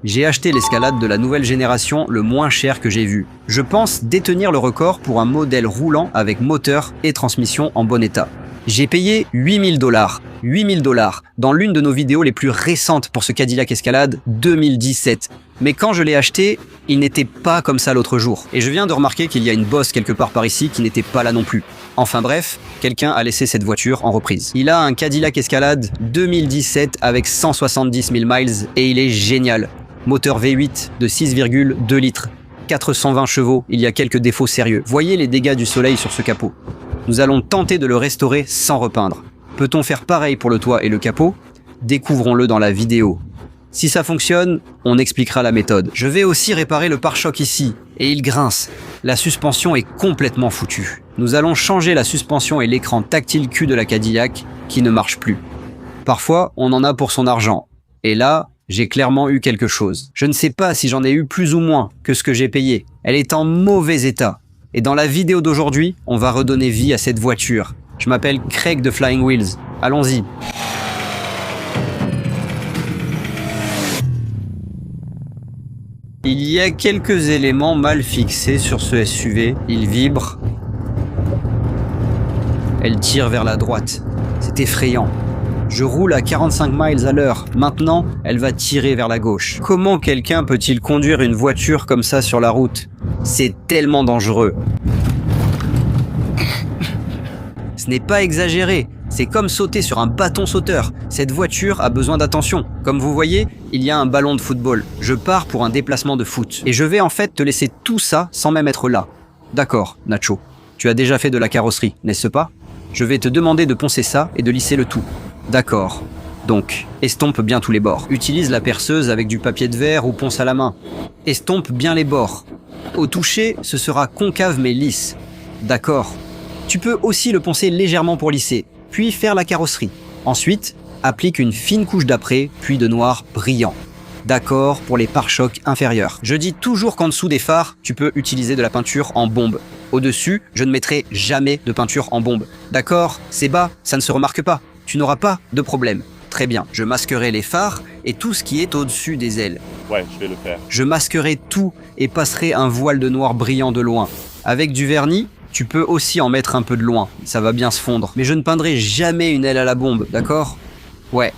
J'ai acheté l'Escalade de la nouvelle génération le moins cher que j'ai vu. Je pense détenir le record pour un modèle roulant avec moteur et transmission en bon état. J'ai payé 8000 $. 8000 $ dans l'une de nos vidéos les plus récentes pour ce Cadillac Escalade 2017. Mais quand je l'ai acheté, il n'était pas comme ça l'autre jour. Et je viens de remarquer qu'il y a une bosse quelque part par ici qui n'était pas là non plus. Enfin bref, quelqu'un a laissé cette voiture en reprise. Il a un Cadillac Escalade 2017 avec 170 000 miles et il est génial. Moteur V8 de 6,2 litres, 420 chevaux, il y a quelques défauts sérieux. Voyez les dégâts du soleil sur ce capot. Nous allons tenter de le restaurer sans repeindre. Peut-on faire pareil pour le toit et le capot? Découvrons-le dans la vidéo. Si ça fonctionne, on expliquera la méthode. Je vais aussi réparer le pare-choc ici, et il grince. La suspension est complètement foutue. Nous allons changer la suspension et l'écran tactile Q de la Cadillac, qui ne marche plus. Parfois, on en a pour son argent. Et là, j'ai clairement eu quelque chose. Je ne sais pas si j'en ai eu plus ou moins que ce que j'ai payé. Elle est en mauvais état. Et dans la vidéo d'aujourd'hui, on va redonner vie à cette voiture. Je m'appelle Craig de Flying Wheels. Allons-y. Il y a quelques éléments mal fixés sur ce SUV. Il vibre. Elle tire vers la droite. C'est effrayant. Je roule à 45 miles à l'heure. Maintenant, elle va tirer vers la gauche. Comment quelqu'un peut-il conduire une voiture comme ça sur la route? C'est tellement dangereux. Ce n'est pas exagéré. C'est comme sauter sur un bâton sauteur. Cette voiture a besoin d'attention. Comme vous voyez, il y a un ballon de football. Je pars pour un déplacement de foot. Et je vais en fait te laisser tout ça sans même être là. D'accord, Nacho. Tu as déjà fait de la carrosserie, n'est-ce pas? Je vais te demander de poncer ça et de lisser le tout. D'accord. Donc, estompe bien tous les bords. Utilise la perceuse avec du papier de verre ou ponce à la main. Estompe bien les bords. Au toucher, ce sera concave mais lisse. D'accord. Tu peux aussi le poncer légèrement pour lisser, puis faire la carrosserie. Ensuite, applique une fine couche d'apprêt, puis de noir brillant. D'accord pour les pare-chocs inférieurs. Je dis toujours qu'en dessous des phares, tu peux utiliser de la peinture en bombe. Au-dessus, je ne mettrai jamais de peinture en bombe. D'accord, c'est bas, ça ne se remarque pas. Tu n'auras pas de problème. Très bien, je masquerai les phares et tout ce qui est au-dessus des ailes. Ouais, je vais le faire. Je masquerai tout et passerai un voile de noir brillant de loin. Avec du vernis, tu peux aussi en mettre un peu de loin, ça va bien se fondre. Mais je ne peindrai jamais une aile à la bombe, d'accord? Ouais.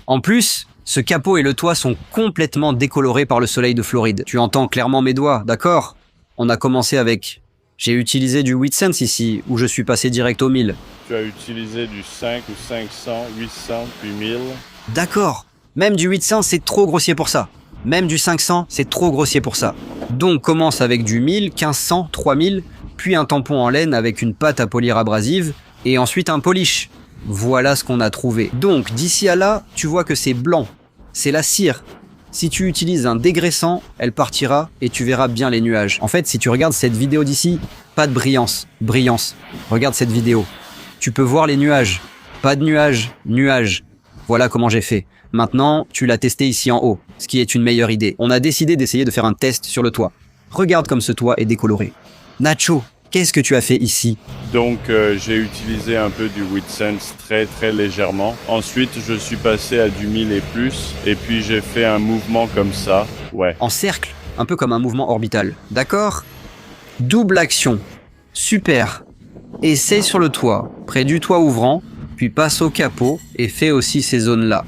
En plus, ce capot et le toit sont complètement décolorés par le soleil de Floride. Tu entends clairement mes doigts, d'accord? On a commencé avec... J'ai utilisé du 8 cents ici, où je suis passé direct au 1000. Tu as utilisé du 5 ou 500, 800, puis 1000. D'accord. Même du 800, c'est trop grossier pour ça. Même du 500, c'est trop grossier pour ça. Donc commence avec du 1000, 1500, 3000, puis un tampon en laine avec une pâte à polir abrasive, et ensuite un polish. Voilà ce qu'on a trouvé. Donc d'ici à là, tu vois que c'est blanc. C'est la cire. Si tu utilises un dégraissant, elle partira et tu verras bien les nuages. En fait, si tu regardes cette vidéo d'ici, pas de brillance. Brillance. Regarde cette vidéo. Tu peux voir les nuages. Pas de nuages. Nuages. Voilà comment j'ai fait. Maintenant, tu l'as testé ici en haut, ce qui est une meilleure idée. On a décidé d'essayer de faire un test sur le toit. Regarde comme ce toit est décoloré. Nacho, qu'est-ce que tu as fait ici? Donc, j'ai utilisé un peu du 8 cents très légèrement. Ensuite, je suis passé à du 1000 et plus. Et puis, j'ai fait un mouvement comme ça. Ouais. En cercle, un peu comme un mouvement orbital. D'accord? Double action. Super. Essaye sur le toit, près du toit ouvrant, puis passe au capot et fais aussi ces zones-là.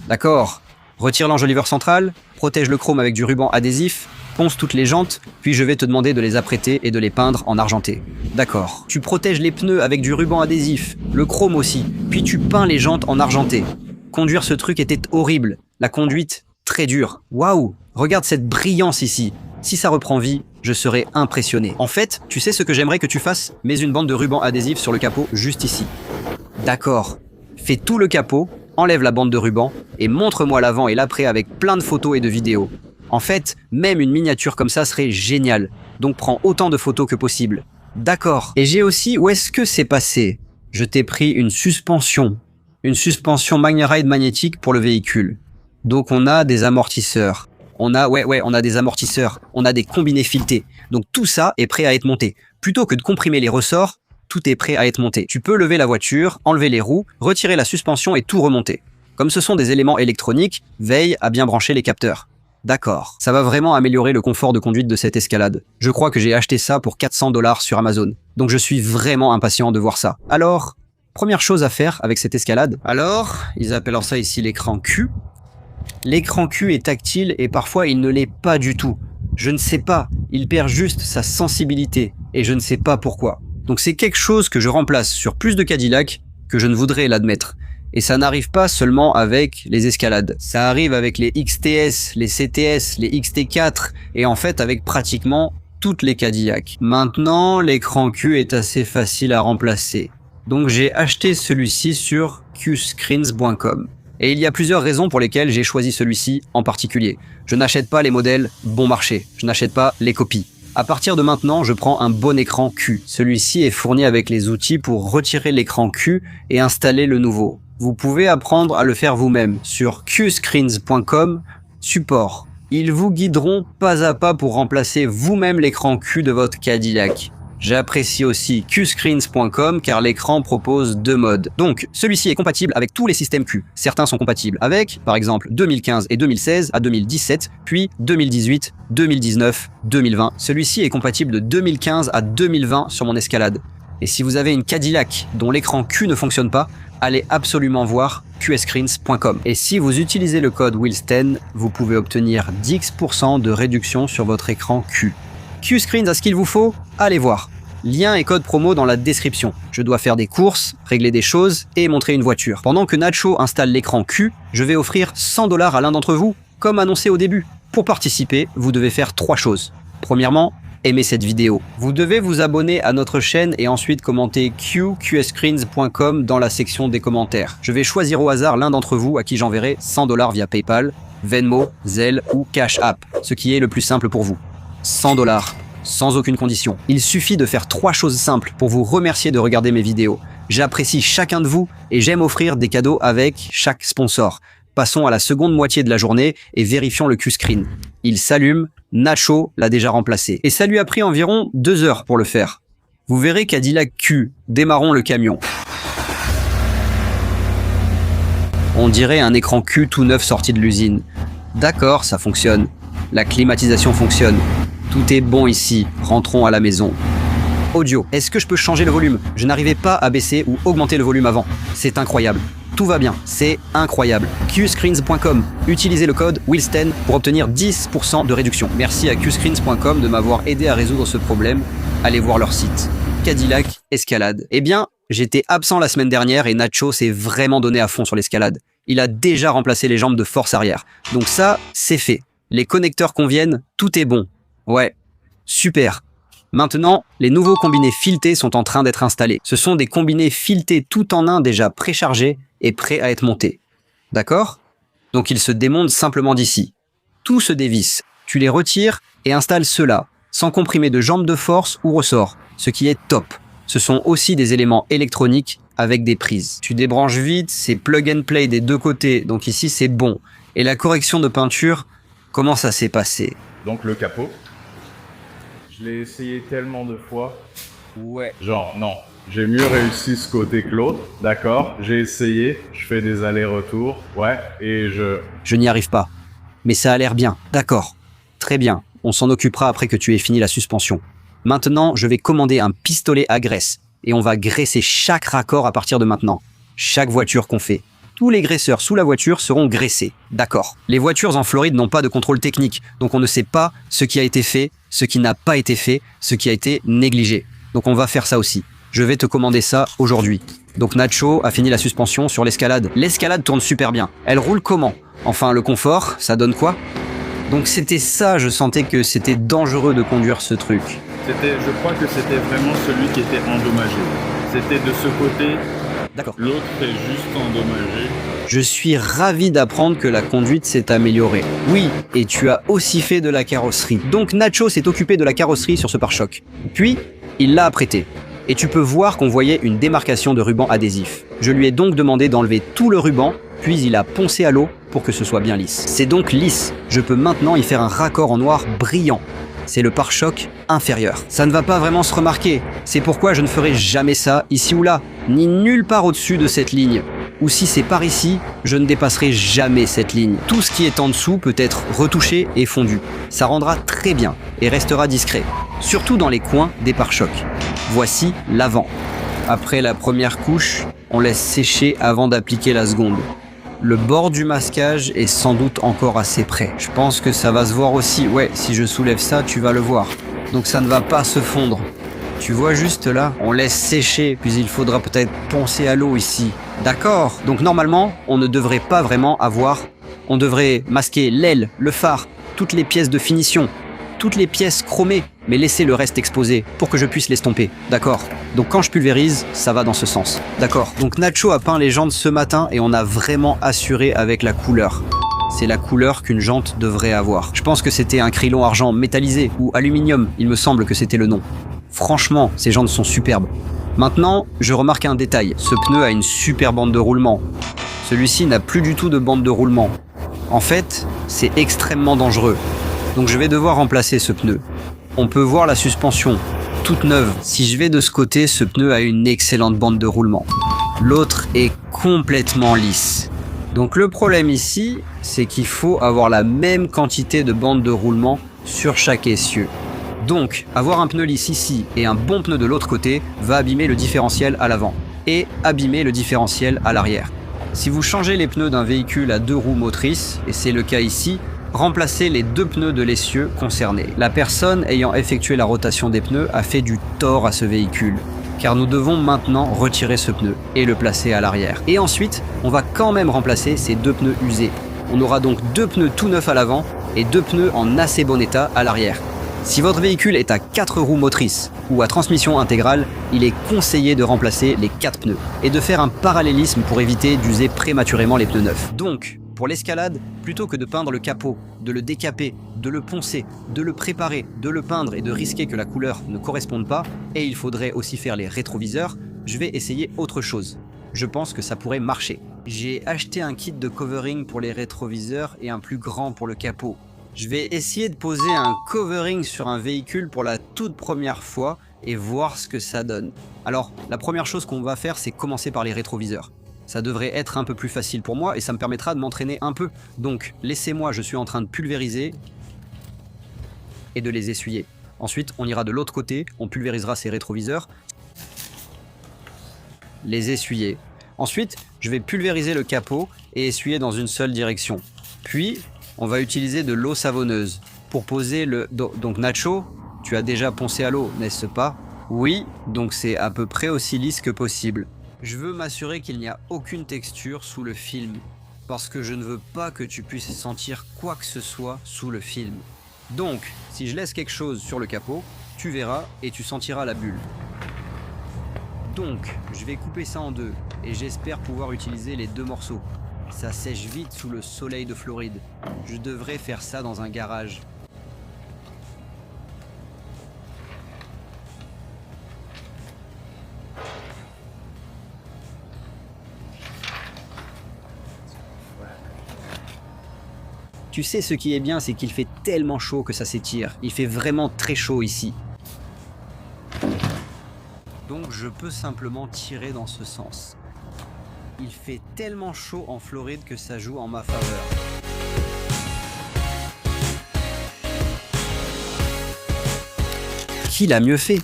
D'accord? Retire l'enjoliveur central, protège le chrome avec du ruban adhésif, ponce toutes les jantes, puis je vais te demander de les apprêter et de les peindre en argenté. D'accord. Tu protèges les pneus avec du ruban adhésif, le chrome aussi, puis tu peins les jantes en argenté. Conduire ce truc était horrible. La conduite, très dure. Waouh! Regarde cette brillance ici. Si ça reprend vie, je serai impressionné. En fait, tu sais ce que j'aimerais que tu fasses? Mets une bande de ruban adhésif sur le capot, juste ici. D'accord. Fais tout le capot, enlève la bande de ruban, et montre-moi l'avant et l'après avec plein de photos et de vidéos. En fait, même une miniature comme ça serait géniale. Donc prends autant de photos que possible. D'accord. Et j'ai aussi... Où est-ce que c'est passé? Je t'ai pris une suspension. Une suspension MagneRide magnétique pour le véhicule. Donc on a des amortisseurs. On a des amortisseurs. On a des combinés filetés. Donc tout ça est prêt à être monté. Plutôt que de comprimer les ressorts, tout est prêt à être monté. Tu peux lever la voiture, enlever les roues, retirer la suspension et tout remonter. Comme ce sont des éléments électroniques, veille à bien brancher les capteurs. D'accord. Ça va vraiment améliorer le confort de conduite de cette escalade. Je crois que j'ai acheté ça pour 400 $ sur Amazon. Donc je suis vraiment impatient de voir ça. Alors, première chose à faire avec cette escalade. Alors, ils appellent ça ici l'écran Q. L'écran Q est tactile et parfois il ne l'est pas du tout. Je ne sais pas, il perd juste sa sensibilité et je ne sais pas pourquoi. Donc c'est quelque chose que je remplace sur plus de Cadillac que je ne voudrais l'admettre. Et ça n'arrive pas seulement avec les escalades. Ça arrive avec les XTS, les CTS, les XT4 et en fait avec pratiquement toutes les Cadillac. Maintenant, l'écran Q est assez facile à remplacer. Donc j'ai acheté celui-ci sur qscreens.com. Et il y a plusieurs raisons pour lesquelles j'ai choisi celui-ci en particulier. Je n'achète pas les modèles bon marché, je n'achète pas les copies. À partir de maintenant, je prends un bon écran Q. Celui-ci est fourni avec les outils pour retirer l'écran Q et installer le nouveau. Vous pouvez apprendre à le faire vous-même sur qscreens.com, support. Ils vous guideront pas à pas pour remplacer vous-même l'écran Q de votre Cadillac. J'apprécie aussi qscreens.com car l'écran propose 2 modes. Donc, celui-ci est compatible avec tous les systèmes Q. Certains sont compatibles avec, par exemple, 2015 et 2016 à 2017, puis 2018, 2019, 2020. Celui-ci est compatible de 2015 à 2020 sur mon escalade. Et si vous avez une Cadillac dont l'écran Q ne fonctionne pas, allez absolument voir qscreens.com. Et si vous utilisez le code WHEELS10, vous pouvez obtenir 10% de réduction sur votre écran Q. Qscreens a ce qu'il vous faut, allez voir. Lien et code promo dans la description. Je dois faire des courses, régler des choses et montrer une voiture. Pendant que Nacho installe l'écran Q, je vais offrir 100 $ à l'un d'entre vous, comme annoncé au début. Pour participer, vous devez faire 3 choses. Premièrement, aimez cette vidéo. Vous devez vous abonner à notre chaîne et ensuite commenter qscreens.com dans la section des commentaires. Je vais choisir au hasard l'un d'entre vous à qui j'enverrai 100 $ via PayPal, Venmo, Zelle ou Cash App, ce qui est le plus simple pour vous. 100 $, sans aucune condition. Il suffit de faire 3 choses simples pour vous remercier de regarder mes vidéos. J'apprécie chacun de vous et j'aime offrir des cadeaux avec chaque sponsor. Passons à la seconde moitié de la journée et vérifions le Qscreen. Il s'allume, Nacho l'a déjà remplacé. Et ça lui a pris environ 2 heures pour le faire. Vous verrez Cadillac Q, démarrons le camion. On dirait un écran Q tout neuf sorti de l'usine. D'accord, ça fonctionne. La climatisation fonctionne. Tout est bon ici, rentrons à la maison. Audio, est-ce que je peux changer le volume? Je n'arrivais pas à baisser ou augmenter le volume avant. C'est incroyable. Tout va bien, c'est incroyable. qscreens.com, utilisez le code WHEELS10 pour obtenir 10% de réduction. Merci à qscreens.com de m'avoir aidé à résoudre ce problème. Allez voir leur site. Cadillac Escalade. Eh bien, j'étais absent la semaine dernière et Nacho s'est vraiment donné à fond sur l'escalade. Il a déjà remplacé les jambes de force arrière. Donc ça, c'est fait. Les connecteurs conviennent, tout est bon. Ouais, super. Maintenant, les nouveaux combinés filetés sont en train d'être installés. Ce sont des combinés filetés tout en un déjà préchargés et prêts à être montés. D'accord? Donc ils se démontent simplement d'ici. Tout se dévisse. Tu les retires et installes ceux-là, sans comprimer de jambes de force ou ressort, ce qui est top. Ce sont aussi des éléments électroniques avec des prises. Tu débranches vite, c'est plug and play des deux côtés, donc ici c'est bon. Et la correction de peinture, comment ça s'est passé? Donc le capot, je l'ai essayé tellement de fois. Ouais. Genre, non, j'ai mieux réussi ce côté que l'autre, d'accord? J'ai essayé, je fais des allers-retours, ouais, et Je n'y arrive pas. Mais ça a l'air bien, d'accord. Très bien, on s'en occupera après que tu aies fini la suspension. Maintenant, je vais commander un pistolet à graisse. Et on va graisser chaque raccord à partir de maintenant. Chaque voiture qu'on fait. Tous les graisseurs sous la voiture seront graissés. D'accord. Les voitures en Floride n'ont pas de contrôle technique, donc on ne sait pas ce qui a été fait, ce qui n'a pas été fait, ce qui a été négligé. Donc on va faire ça aussi. Je vais te commander ça aujourd'hui. Donc Nacho a fini la suspension sur l'escalade. L'escalade tourne super bien. Elle roule comment? Enfin, le confort, ça donne quoi? Donc c'était ça, je sentais que c'était dangereux de conduire ce truc. je crois que c'était vraiment celui qui était endommagé. C'était de ce côté. D'accord. L'autre est juste endommagé. Je suis ravi d'apprendre que la conduite s'est améliorée. Oui, et tu as aussi fait de la carrosserie. Donc Nacho s'est occupé de la carrosserie sur ce pare-choc. Puis, il l'a apprêté. Et tu peux voir qu'on voyait une démarcation de ruban adhésif. Je lui ai donc demandé d'enlever tout le ruban, puis il a poncé à l'eau pour que ce soit bien lisse. C'est donc lisse. Je peux maintenant y faire un raccord en noir brillant. C'est le pare-choc inférieur. Ça ne va pas vraiment se remarquer. C'est pourquoi je ne ferai jamais ça ici ou là, ni nulle part au-dessus de cette ligne. ou si c'est par ici, je ne dépasserai jamais cette ligne. Tout ce qui est en dessous peut être retouché et fondu. Ça rendra très bien et restera discret, surtout dans les coins des pare-chocs. Voici l'avant. Après la première couche, on laisse sécher avant d'appliquer la seconde. Le bord du masquage est sans doute encore assez près. Je pense que ça va se voir aussi. Ouais, si je soulève ça, tu vas le voir. Donc ça ne va pas se fondre. Tu vois juste là, on laisse sécher, puis il faudra peut-être poncer à l'eau ici. D'accord. Donc normalement, on ne devrait pas vraiment avoir... On devrait masquer l'aile, le phare, toutes les pièces de finition, toutes les pièces chromées, mais laisser le reste exposé pour que je puisse l'estomper. D'accord. Donc quand je pulvérise, ça va dans ce sens. D'accord. Donc Nacho a peint les jantes ce matin et on a vraiment assuré avec la couleur. C'est la couleur qu'une jante devrait avoir. Je pense que c'était un Krylon argent métallisé ou aluminium, il me semble que c'était le nom. Franchement, ces jantes sont superbes. Maintenant, je remarque un détail. Ce pneu a une super bande de roulement. Celui-ci n'a plus du tout de bande de roulement. En fait, c'est extrêmement dangereux. Donc je vais devoir remplacer ce pneu. On peut voir la suspension, toute neuve. Si je vais de ce côté, ce pneu a une excellente bande de roulement. L'autre est complètement lisse. Donc le problème ici, c'est qu'il faut avoir la même quantité de bande de roulement sur chaque essieu. Donc, avoir un pneu lisse ici et un bon pneu de l'autre côté va abîmer le différentiel à l'avant et abîmer le différentiel à l'arrière. Si vous changez les pneus d'un véhicule à 2 roues motrices, et c'est le cas ici, remplacez les 2 pneus de l'essieu concerné. La personne ayant effectué la rotation des pneus a fait du tort à ce véhicule, car nous devons maintenant retirer ce pneu et le placer à l'arrière. Et ensuite, on va quand même remplacer ces 2 pneus usés. On aura donc 2 pneus tout neufs à l'avant et 2 pneus en assez bon état à l'arrière. Si votre véhicule est à 4 roues motrices ou à transmission intégrale, il est conseillé de remplacer les 4 pneus et de faire un parallélisme pour éviter d'user prématurément les pneus neufs. Donc, pour l'escalade, plutôt que de peindre le capot, de le décaper, de le poncer, de le préparer, de le peindre et de risquer que la couleur ne corresponde pas, et il faudrait aussi faire les rétroviseurs, je vais essayer autre chose. Je pense que ça pourrait marcher. J'ai acheté un kit de covering pour les rétroviseurs et un plus grand pour le capot. Je vais essayer de poser un covering sur un véhicule pour la toute première fois et voir ce que ça donne. Alors, la première chose qu'on va faire, c'est commencer par les rétroviseurs. Ça devrait être un peu plus facile pour moi et ça me permettra de m'entraîner un peu. Donc, laissez-moi, je suis en train de pulvériser et de les essuyer. Ensuite, on ira de l'autre côté, on pulvérisera ces rétroviseurs, les essuyer. Ensuite, je vais pulvériser le capot et essuyer dans une seule direction. Puis, on va utiliser de l'eau savonneuse pour poser le... Donc Nacho, tu as déjà poncé à l'eau, n'est-ce pas? Oui, donc c'est à peu près aussi lisse que possible. Je veux m'assurer qu'il n'y a aucune texture sous le film, parce que je ne veux pas que tu puisses sentir quoi que ce soit sous le film. Donc, si je laisse quelque chose sur le capot, tu verras et tu sentiras la bulle. Donc, je vais couper ça en deux, et j'espère pouvoir utiliser les 2 morceaux. Ça sèche vite sous le soleil de Floride. Je devrais faire ça dans un garage. Tu sais, ce qui est bien, c'est qu'il fait tellement chaud que ça s'étire. Il fait vraiment très chaud ici. Donc je peux simplement tirer dans ce sens. Il fait tellement chaud en Floride que ça joue en ma faveur. Qui l'a mieux fait?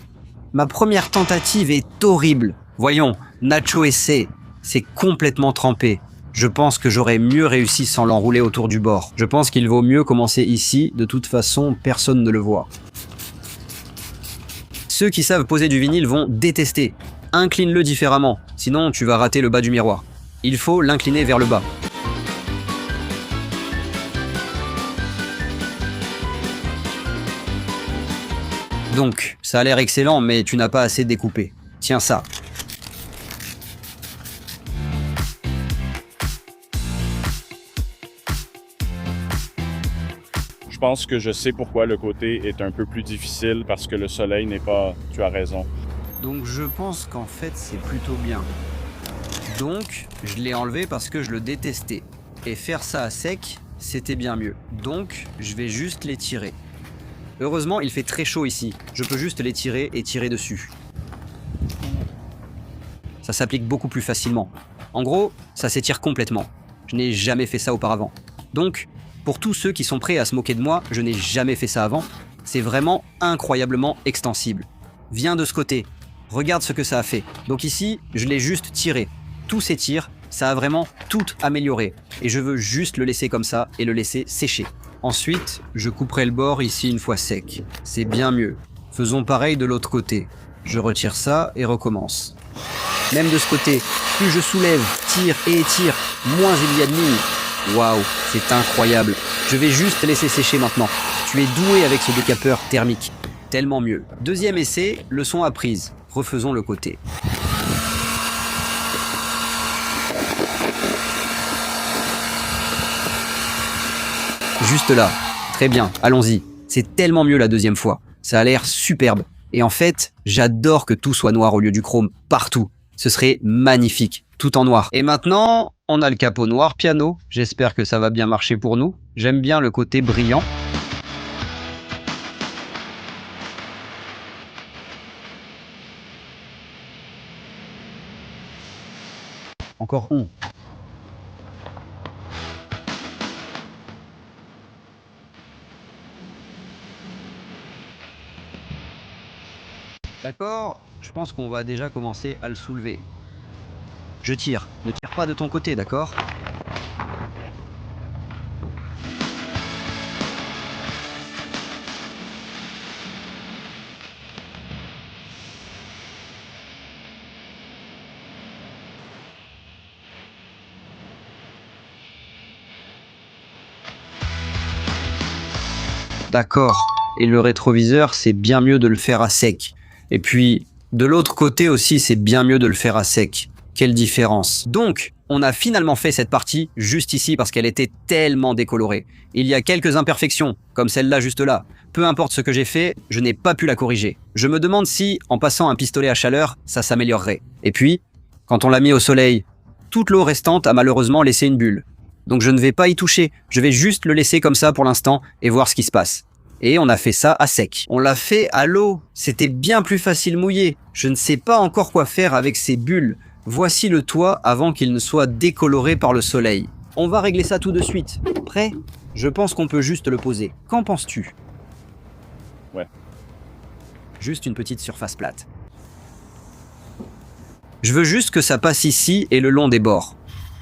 Ma première tentative est horrible. Voyons, Nacho essaie. C'est complètement trempé. Je pense que j'aurais mieux réussi sans l'enrouler autour du bord. Je pense qu'il vaut mieux commencer ici. De toute façon, personne ne le voit. Ceux qui savent poser du vinyle vont détester. Incline-le différemment, sinon tu vas rater le bas du miroir. Il faut l'incliner vers le bas. Donc, ça a l'air excellent, mais tu n'as pas assez découpé. Tiens ça. Je pense que je sais pourquoi le côté est un peu plus difficile, parce que le soleil n'est pas... Tu as raison. Donc je pense qu'en fait c'est plutôt bien. Donc je l'ai enlevé parce que je le détestais. Et faire ça à sec, c'était bien mieux. Donc je vais juste l'étirer. Heureusement il fait très chaud ici. Je peux juste l'étirer et tirer dessus. Ça s'applique beaucoup plus facilement. En gros, ça s'étire complètement. Je n'ai jamais fait ça auparavant. Donc, pour tous ceux qui sont prêts à se moquer de moi, je n'ai jamais fait ça avant. C'est vraiment incroyablement extensible. Viens de ce côté. Regarde ce que ça a fait. Donc ici, je l'ai juste tiré. Tout s'étire, ça a vraiment tout amélioré. Et je veux juste le laisser comme ça et le laisser sécher. Ensuite, je couperai le bord ici une fois sec. C'est bien mieux. Faisons pareil de l'autre côté. Je retire ça et recommence. Même de ce côté, plus je soulève, tire et étire, moins il y a de lignes. Waouh, c'est incroyable. Je vais juste laisser sécher maintenant. Tu es doué avec ce décapeur thermique. Tellement mieux. Deuxième essai, leçon apprise. Refaisons le côté. Juste là. Très bien, allons-y. C'est tellement mieux la deuxième fois. Ça a l'air superbe. Et en fait, j'adore que tout soit noir au lieu du chrome partout. Ce serait magnifique, tout en noir. Et maintenant, on a le capot noir piano. J'espère que ça va bien marcher pour nous. J'aime bien le côté brillant. Encore un. D'accord, je pense qu'on va déjà commencer à le soulever. Je tire, ne tire pas de ton côté, d'accord ? D'accord, et le rétroviseur, c'est bien mieux de le faire à sec. Et puis, de l'autre côté aussi, c'est bien mieux de le faire à sec. Quelle différence. Donc, on a finalement fait cette partie juste ici parce qu'elle était tellement décolorée. Il y a quelques imperfections, comme celle-là juste là. Peu importe ce que j'ai fait, je n'ai pas pu la corriger. Je me demande si, en passant un pistolet à chaleur, ça s'améliorerait. Et puis, quand on l'a mis au soleil, toute l'eau restante a malheureusement laissé une bulle. Donc je ne vais pas y toucher, je vais juste le laisser comme ça pour l'instant et voir ce qui se passe. Et on a fait ça à sec. On l'a fait à l'eau, c'était bien plus facile mouillé. Je ne sais pas encore quoi faire avec ces bulles. Voici le toit avant qu'il ne soit décoloré par le soleil. On va régler ça tout de suite. Prêt ? Je pense qu'on peut juste le poser. Qu'en penses-tu ? Ouais. Juste une petite surface plate. Je veux juste que ça passe ici et le long des bords.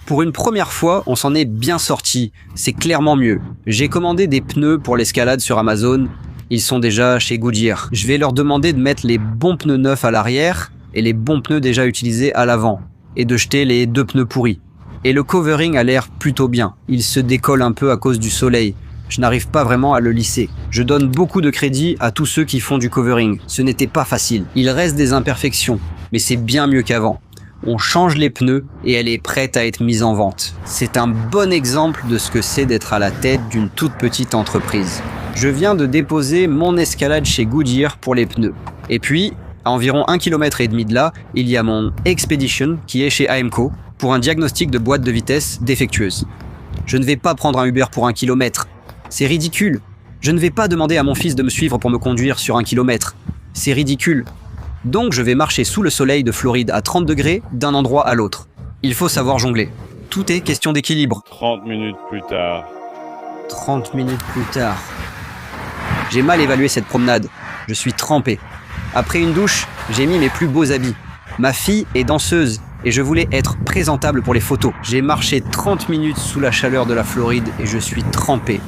Pour une première fois, on s'en est bien sorti. C'est clairement mieux. J'ai commandé des pneus pour l'escalade sur Amazon. Ils sont déjà chez Goodyear. Je vais leur demander de mettre les bons pneus neufs à l'arrière et les bons pneus déjà utilisés à l'avant. Et de jeter les 2 pneus pourris. Et le covering a l'air plutôt bien. Il se décolle un peu à cause du soleil. Je n'arrive pas vraiment à le lisser. Je donne beaucoup de crédit à tous ceux qui font du covering. Ce n'était pas facile. Il reste des imperfections, mais c'est bien mieux qu'avant. On change les pneus et elle est prête à être mise en vente. C'est un bon exemple de ce que c'est d'être à la tête d'une toute petite entreprise. Je viens de déposer mon escalade chez Goodyear pour les pneus. Et puis, à environ 1,5 km de là, il y a mon Expedition qui est chez AMCO pour un diagnostic de boîte de vitesse défectueuse. Je ne vais pas prendre un Uber pour 1 km. C'est ridicule. Je ne vais pas demander à mon fils de me suivre pour me conduire sur 1 km. C'est ridicule. Donc je vais marcher sous le soleil de Floride à 30 degrés d'un endroit à l'autre. Il faut savoir jongler. Tout est question d'équilibre. 30 minutes plus tard. 30 minutes plus tard. J'ai mal évalué cette promenade. Je suis trempé. Après une douche, j'ai mis mes plus beaux habits. Ma fille est danseuse et je voulais être présentable pour les photos. J'ai marché 30 minutes sous la chaleur de la Floride et je suis trempé.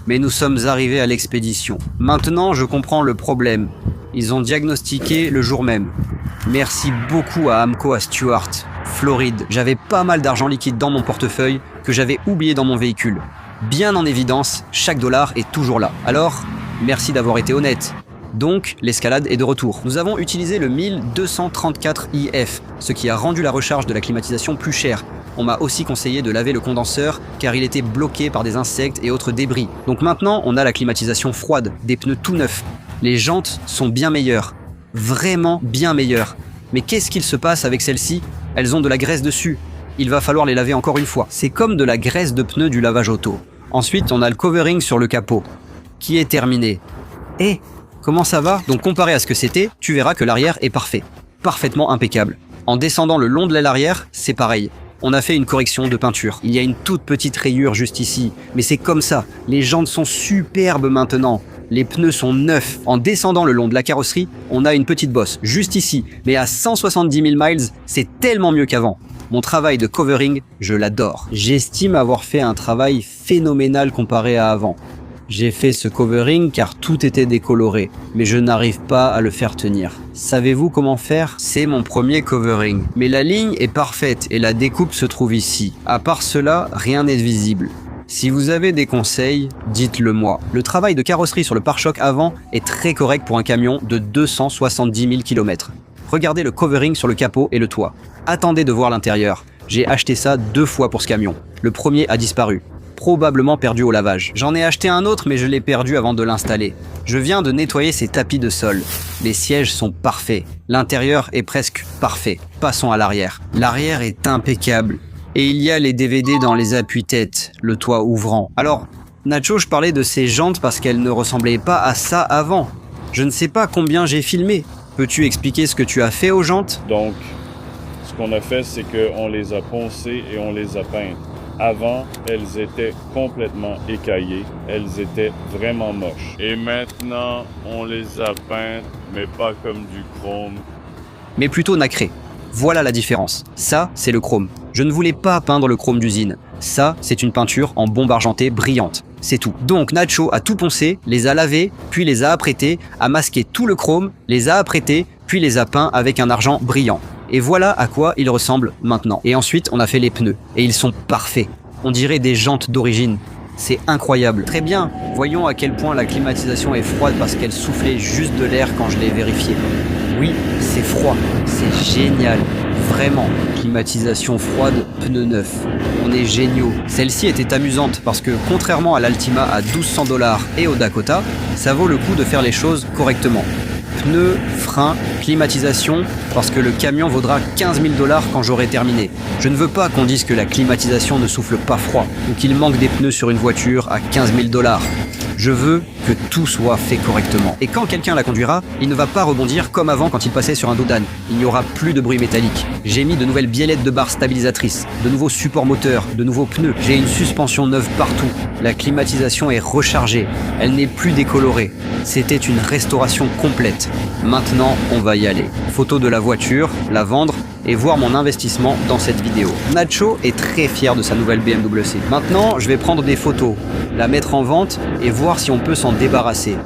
Mais nous sommes arrivés à l'expédition. Maintenant, je comprends le problème. Ils ont diagnostiqué le jour même. Merci beaucoup à Amco à Stuart, Floride. J'avais pas mal d'argent liquide dans mon portefeuille que j'avais oublié dans mon véhicule. Bien en évidence, chaque dollar est toujours là. Alors, merci d'avoir été honnête. Donc, l'escalade est de retour. Nous avons utilisé le 1234 IF, ce qui a rendu la recharge de la climatisation plus chère. On m'a aussi conseillé de laver le condenseur car il était bloqué par des insectes et autres débris. Donc maintenant, on a la climatisation froide, des pneus tout neufs. Les jantes sont bien meilleures, vraiment bien meilleures. Mais qu'est-ce qu'il se passe avec celles-ci ? Elles ont de la graisse dessus. Il va falloir les laver encore une fois. C'est comme de la graisse de pneus du lavage auto. Ensuite, on a le covering sur le capot, qui est terminé. Et comment ça va ? Donc comparé à ce que c'était, tu verras que l'arrière est parfait. Parfaitement impeccable. En descendant le long de l'aile arrière, c'est pareil. On a fait une correction de peinture. Il y a une toute petite rayure juste ici. Mais c'est comme ça. Les jantes sont superbes maintenant. Les pneus sont neufs. En descendant le long de la carrosserie, on a une petite bosse, juste ici. Mais à 170 000 miles, c'est tellement mieux qu'avant. Mon travail de covering, je l'adore. J'estime avoir fait un travail phénoménal comparé à avant. J'ai fait ce covering car tout était décoloré, mais je n'arrive pas à le faire tenir. Savez-vous comment faire? C'est mon premier covering. Mais la ligne est parfaite et la découpe se trouve ici. À part cela, rien n'est visible. Si vous avez des conseils, dites-le moi. Le travail de carrosserie sur le pare-choc avant est très correct pour un camion de 270 000 km. Regardez le covering sur le capot et le toit. Attendez de voir l'intérieur. J'ai acheté ça 2 fois pour ce camion. Le premier a disparu. Probablement perdu au lavage. J'en ai acheté un autre mais je l'ai perdu avant de l'installer. Je viens de nettoyer ces tapis de sol. Les sièges sont parfaits. L'intérieur est presque parfait. Passons à l'arrière. L'arrière est impeccable. Et il y a les DVD dans les appuis-têtes, le toit ouvrant. Alors, Nacho, je parlais de ces jantes parce qu'elles ne ressemblaient pas à ça avant. Je ne sais pas combien j'ai filmé. Peux-tu expliquer ce que tu as fait aux jantes? Donc, ce qu'on a fait, c'est qu'on les a poncées et on les a peintes. Avant, elles étaient complètement écaillées. Elles étaient vraiment moches. Et maintenant, on les a peintes, mais pas comme du chrome. Mais plutôt nacré. Voilà la différence. Ça, c'est le chrome. Je ne voulais pas peindre le chrome d'usine. Ça, c'est une peinture en bombe argentée brillante. C'est tout. Donc Nacho a tout poncé, les a lavés, puis les a apprêtés, a masqué tout le chrome, les a apprêtés, puis les a peints avec un argent brillant. Et voilà à quoi il ressemble maintenant. Et ensuite, on a fait les pneus. Et ils sont parfaits. On dirait des jantes d'origine. C'est incroyable. Très bien. Voyons à quel point la climatisation est froide parce qu'elle soufflait juste de l'air quand je l'ai vérifié. Oui, c'est froid. C'est génial. Vraiment. Climatisation froide, pneus neufs. On est géniaux. Celle-ci était amusante parce que contrairement à l'Altima à 1200 $ et au Dakota, ça vaut le coup de faire les choses correctement. Pneus, freins, climatisation, parce que le camion vaudra 15 000 $ quand j'aurai terminé. Je ne veux pas qu'on dise que la climatisation ne souffle pas froid, ou qu'il manque des pneus sur une voiture à 15 000 $. Je veux que tout soit fait correctement. Et quand quelqu'un la conduira, il ne va pas rebondir comme avant quand il passait sur un dos d'âne. Il n'y aura plus de bruit métallique. J'ai mis de nouvelles biellettes de barres stabilisatrices, de nouveaux supports moteurs, de nouveaux pneus. J'ai une suspension neuve partout. La climatisation est rechargée. Elle n'est plus décolorée. C'était une restauration complète. Maintenant, on va y aller. Photo de la voiture, la vendre et voir mon investissement dans cette vidéo. Nacho est très fier de sa nouvelle BMW C. Maintenant, je vais prendre des photos, la mettre en vente et voir si on peut s'en débarrasser.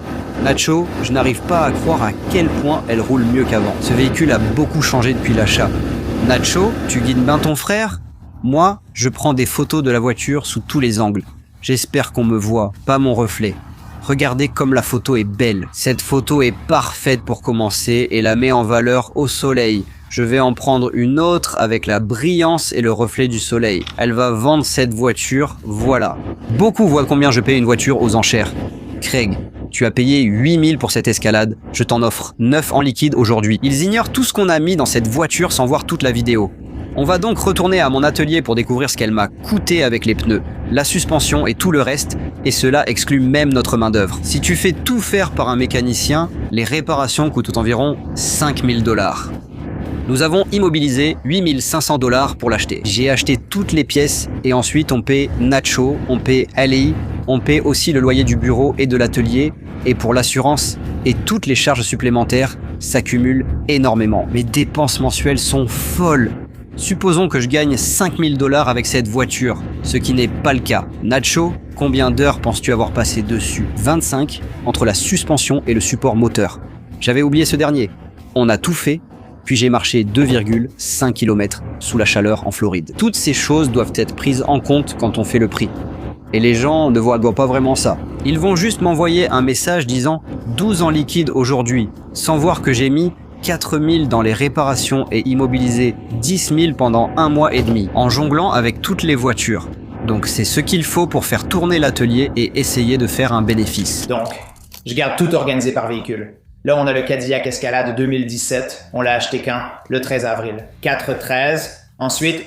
Nacho, je n'arrive pas à croire à quel point elle roule mieux qu'avant. Ce véhicule a beaucoup changé depuis l'achat. Nacho, tu guides bien ton frère? Moi, je prends des photos de la voiture sous tous les angles. J'espère qu'on me voit, pas mon reflet. Regardez comme la photo est belle. Cette photo est parfaite pour commencer et la met en valeur au soleil. Je vais en prendre une autre avec la brillance et le reflet du soleil. Elle va vendre cette voiture, voilà. Beaucoup voient combien je paye une voiture aux enchères. Craig, tu as payé 8 000 pour cette Escalade. Je t'en offre 9 en liquide aujourd'hui. Ils ignorent tout ce qu'on a mis dans cette voiture sans voir toute la vidéo. On va donc retourner à mon atelier pour découvrir ce qu'elle m'a coûté avec les pneus, la suspension et tout le reste, et cela exclut même notre main-d'œuvre. Si tu fais tout faire par un mécanicien, les réparations coûtent environ 5 000 $. Nous avons immobilisé 8 500 $ pour l'acheter. J'ai acheté toutes les pièces et ensuite on paie Nacho, on paie Ali, on paie aussi le loyer du bureau et de l'atelier, et pour l'assurance et toutes les charges supplémentaires s'accumulent énormément. Mes dépenses mensuelles sont folles. Supposons que je gagne 5 000 $ avec cette voiture, ce qui n'est pas le cas. Nacho, combien d'heures penses-tu avoir passé dessus? 25 entre la suspension et le support moteur. J'avais oublié ce dernier. On a tout fait, puis j'ai marché 2,5 km sous la chaleur en Floride. Toutes ces choses doivent être prises en compte quand on fait le prix. Et les gens ne voient pas vraiment ça. Ils vont juste m'envoyer un message disant 12 en liquide aujourd'hui, sans voir que j'ai mis 4 000 dans les réparations et immobilisé 10 000 pendant 1 mois et demi, en jonglant avec toutes les voitures. Donc c'est ce qu'il faut pour faire tourner l'atelier et essayer de faire un bénéfice. Donc, je garde tout organisé par véhicule. Là, on a le Cadillac Escalade 2017. On l'a acheté quand? Le 13 avril. 4-13, Ensuite,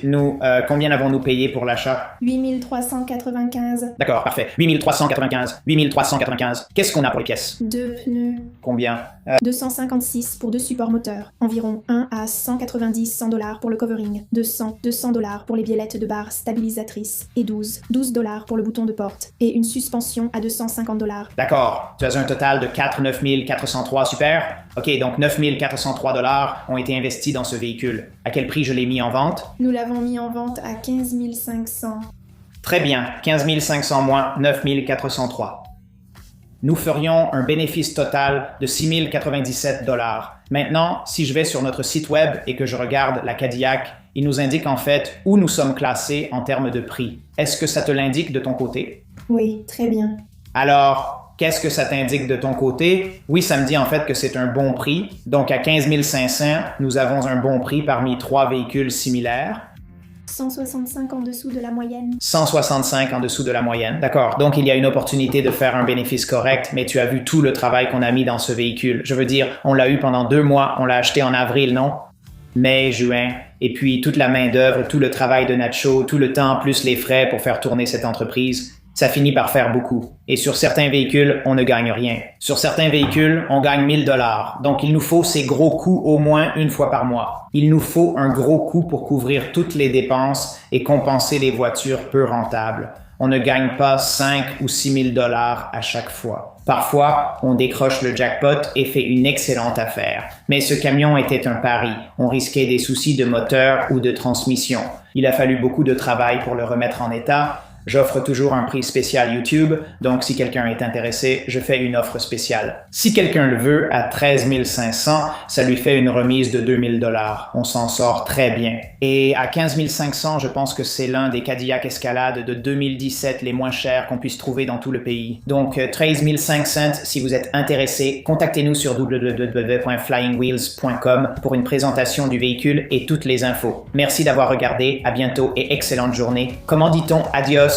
combien avons-nous payé pour l'achat? 8395. D'accord, parfait. 8395. 8395. Qu'est-ce qu'on a pour les pièces? 2 pneus. Combien? 256 pour 2 supports moteurs. Environ 1 à 190 $100 pour le covering. 200 $200 pour les biellettes de barre stabilisatrices. Et 12 $12 pour le bouton de porte. Et une suspension à $250. D'accord. Tu as un total de 9 403, super. Ok, donc 9 403 $ ont été investis dans ce véhicule. À quel prix je l'ai mis en vente? Nous l'avons mis en vente à 15 500. Très bien, 15 500 moins 9 403. Nous ferions un bénéfice total de 6 097 $. Maintenant, si je vais sur notre site web et que je regarde la Cadillac, il nous indique en fait où nous sommes classés en termes de prix. Est-ce que ça te l'indique de ton côté? Oui, très bien. Alors, qu'est-ce que ça t'indique de ton côté? Oui, ça me dit en fait que c'est un bon prix. Donc à 15 500, nous avons un bon prix parmi 3 véhicules similaires. 165 en dessous de la moyenne. 165 en dessous de la moyenne. D'accord. Donc, il y a une opportunité de faire un bénéfice correct, mais tu as vu tout le travail qu'on a mis dans ce véhicule. Je veux dire, on l'a eu pendant 2 mois, on l'a acheté en avril, non? Mai, juin, et puis toute la main-d'œuvre, tout le travail de Nacho, tout le temps plus les frais pour faire tourner cette entreprise. Ça finit par faire beaucoup. Et sur certains véhicules, on ne gagne rien. Sur certains véhicules, on gagne 1 000 $. Donc, il nous faut ces gros coûts au moins une fois par mois. Il nous faut un gros coût pour couvrir toutes les dépenses et compenser les voitures peu rentables. On ne gagne pas 5 ou 6 000 $ à chaque fois. Parfois, on décroche le jackpot et fait une excellente affaire. Mais ce camion était un pari. On risquait des soucis de moteur ou de transmission. Il a fallu beaucoup de travail pour le remettre en état. J'offre toujours un prix spécial YouTube, donc si quelqu'un est intéressé, je fais une offre spéciale. Si quelqu'un le veut à 13 500, ça lui fait une remise de 2 000 $. On s'en sort très bien. Et à 15 500, je pense que c'est l'un des Cadillac Escalade de 2017 les moins chers qu'on puisse trouver dans tout le pays. Donc 13 500, si vous êtes intéressé, contactez-nous sur www.flyingwheels.com pour une présentation du véhicule et toutes les infos. Merci d'avoir regardé, à bientôt et excellente journée. Comment dit-on adios?